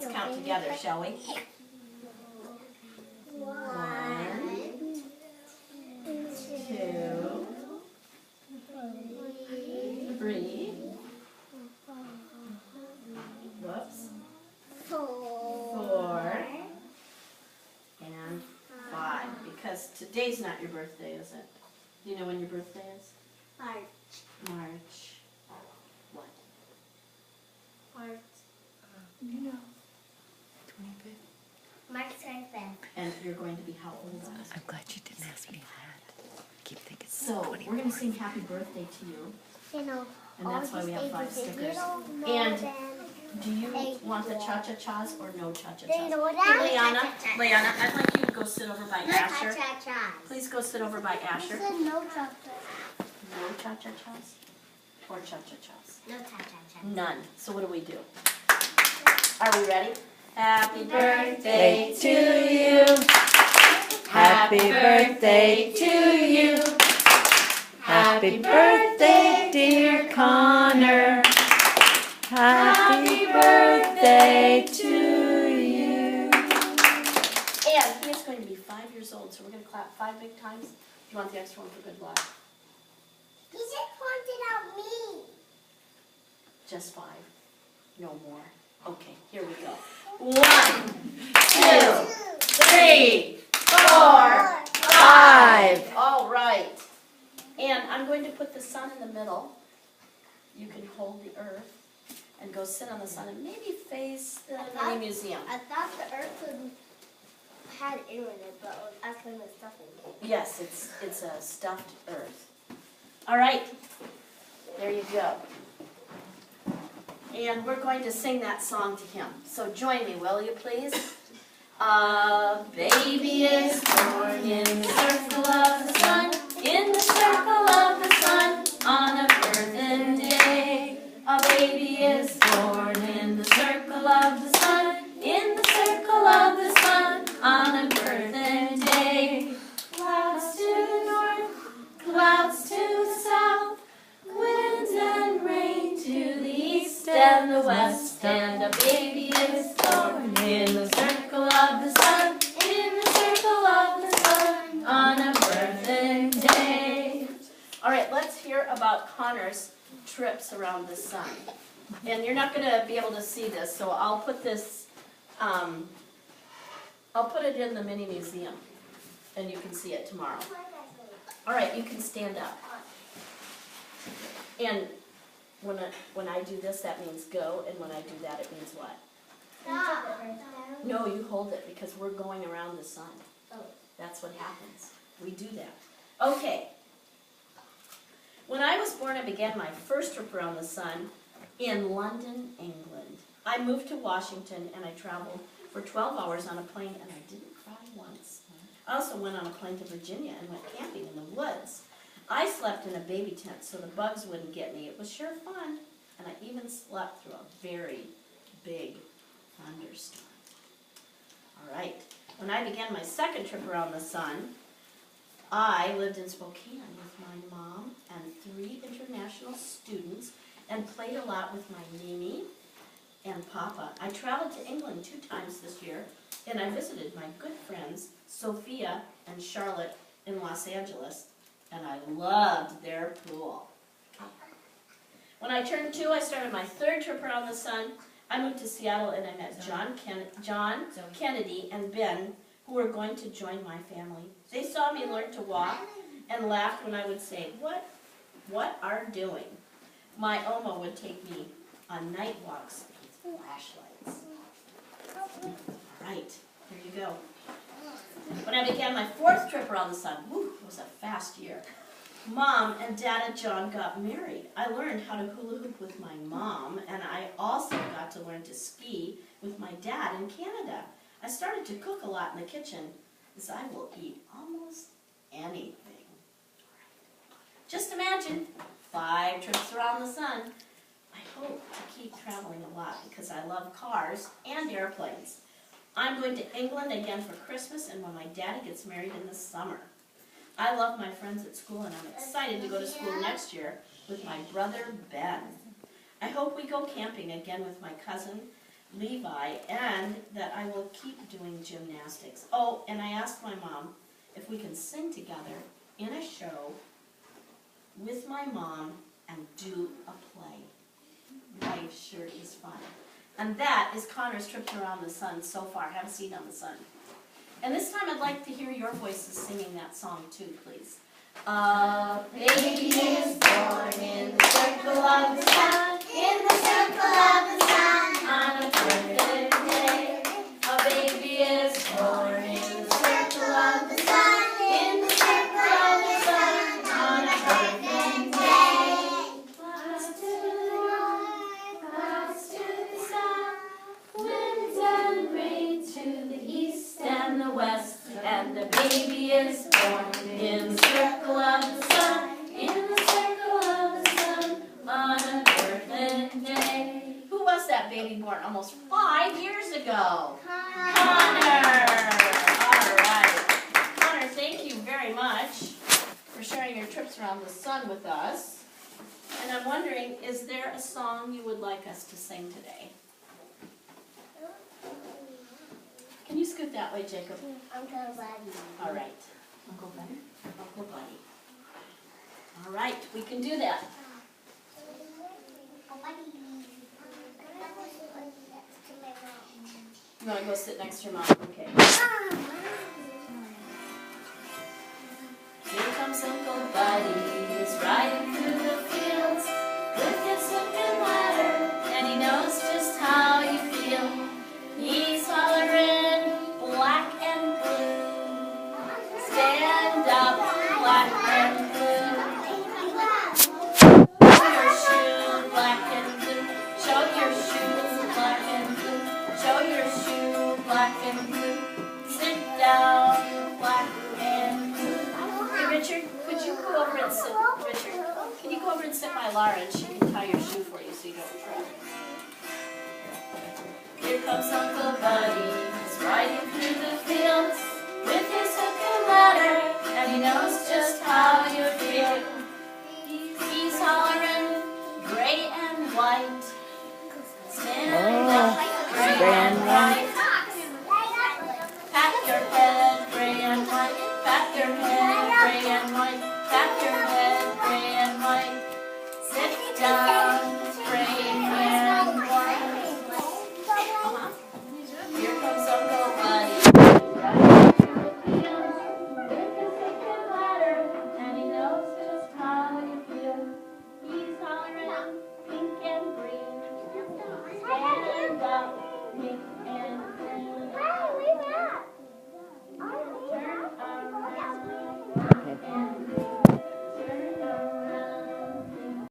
Let's count together, shall we? 1, 2, 3. Whoops. 4 and 5. Because today's not your birthday, is it? Do you know when your birthday is? March. What? March. You know. 25th. March 25th. And you're going to be how old? I'm glad you didn't ask me that. I keep thinking So, we're going to sing happy birthday to you. You know, And that's why we have 5 stickers. And And do you want the cha-cha-chas or no cha-cha-chas? they know Hey, that. Leanna, I'd like you to go sit over by No Asher. cha-cha-chas. Please go sit over by Asher. I said no cha-cha. No cha-cha-chas or cha-cha-chas? No cha-cha-chas. None. So what do we do? Are we ready? Happy birthday to you. Happy birthday to you. Happy birthday, dear Connor. Happy birthday to you. And he is going to be 5 years old, so we're going to clap 5 big times. Do you want the extra one for good luck? He just pointed out me. Just 5. No more. Okay, here we go. 1, 2, 3, 4, 5. All right. And I'm going to put the sun in the middle. You can hold the earth and go sit on the sun and maybe face the mini museum. I thought the earth had air in it, but it was actually the stuffing. Yes, it's a stuffed earth. All right. There you go. And we're going to sing that song to him. So join me, will you please? A baby is born in the circle of the sun, in the circle of the sun, on a birthday day. A baby is born in the circle of the sun, in the circle of the sun, on a birthday day. Clouds to the north, clouds to the south, winds and rain to the east and the west, and a baby is born in the circle of the sun, in the circle of the sun, on a birthday day. All right, let's hear about Connor's trips around the sun. And you're not going to be able to see this, so I'll put this, I'll put it in the mini museum, and you can see it tomorrow. All right, you can stand up. And when I do this, that means go, and when I do that, it means what? No, you hold it, because we're going around the sun. That's what happens. We do that. Okay. When I was born, I began my first trip around the sun in London, England. I moved to Washington, and I traveled for 12 hours on a plane, and I didn't cry once. I also went on a plane to Virginia and went camping in the woods. I slept in a baby tent so the bugs wouldn't get me. It was sure fun, and I even slept through a very big thunderstorm. All right, when I began my second trip around the sun, I lived in Spokane with my mom and 3 international students and played a lot with my Mimi and Papa. I traveled to England 2 times this year, and I visited my good friends Sophia and Charlotte in Los Angeles, and I loved their pool. When I turned 2, I started my 3rd trip around the sun. I moved to Seattle, and I met John Kennedy and Ben, who were going to join my family. They saw me learn to walk and laughed when I would say, what are doing? My Oma would take me on night walks with flashlights. All right, here you go. When I began my 4th trip around the sun, it was a fast year. Mom and Dad and John got married. I learned how to hula hoop with my mom, and I also got to learn to ski with my dad in Canada. I started to cook a lot in the kitchen, as I will eat almost anything. Just imagine 5 trips around the sun. I hope to keep traveling a lot because I love cars and airplanes. I'm going to England again for Christmas and when my daddy gets married in the summer. I love my friends at school and I'm excited to go to school next year with my brother Ben. I hope we go camping again with my cousin Levi, and that I will keep doing gymnastics. Oh, and I asked my mom if we can sing together in a show with my mom and do a play. Life sure is fun. And that is Connor's trip around the sun so far. Have a seat on the sun. And this time I'd like to hear your voices singing that song too, please. A baby is born in the circle of the sun, in the circle of the sun, on a perfect day. A baby is born in the circle of the sun, in the circle of the sun, on a perfect day. Clouds to the north, clouds to the south, winds and rain to the east and the west, and the baby is born in the circle of the sun, in the circle of the sun, on a perfect day. Who was that baby born almost 5 years ago? Connor! All right. Connor, thank you very much for sharing your trips around the sun with us. And I'm wondering, is there a song you would like us to sing today? Can you scoot that way, Jacob? Uncle Buddy. All right. Uncle Buddy? Uncle Buddy. All right, we can do that. You want to go sit next to your mom? Okay. Here comes Uncle Buddy. He's riding through the fields with his hook and ladder, and he knows just how you feel. He's hollering black and blue. Stand up, black and blue. Show your shoe, black and blue. Show your shoe, black and blue. Show your shoe, black and blue. Sit down, black and blue. Hey, Richard, could you go over and sit? Richard, can you go over and sit by Laura and she can tie your shoe for you so you don't trip? Here comes Uncle Buddy, he's riding through the fields with his hook and ladder, and he knows just how you feel. He's hollering gray and white, stand up, gray and white. Pat your head, gray and white. Pat your head, gray and white. Pat your head, gray and white. Sit down, gray and white. Here comes Uncle Buddy, riding through the fields with his hook and ladder, and he knows just how you feel. He's hollering pink and green, stand up, pink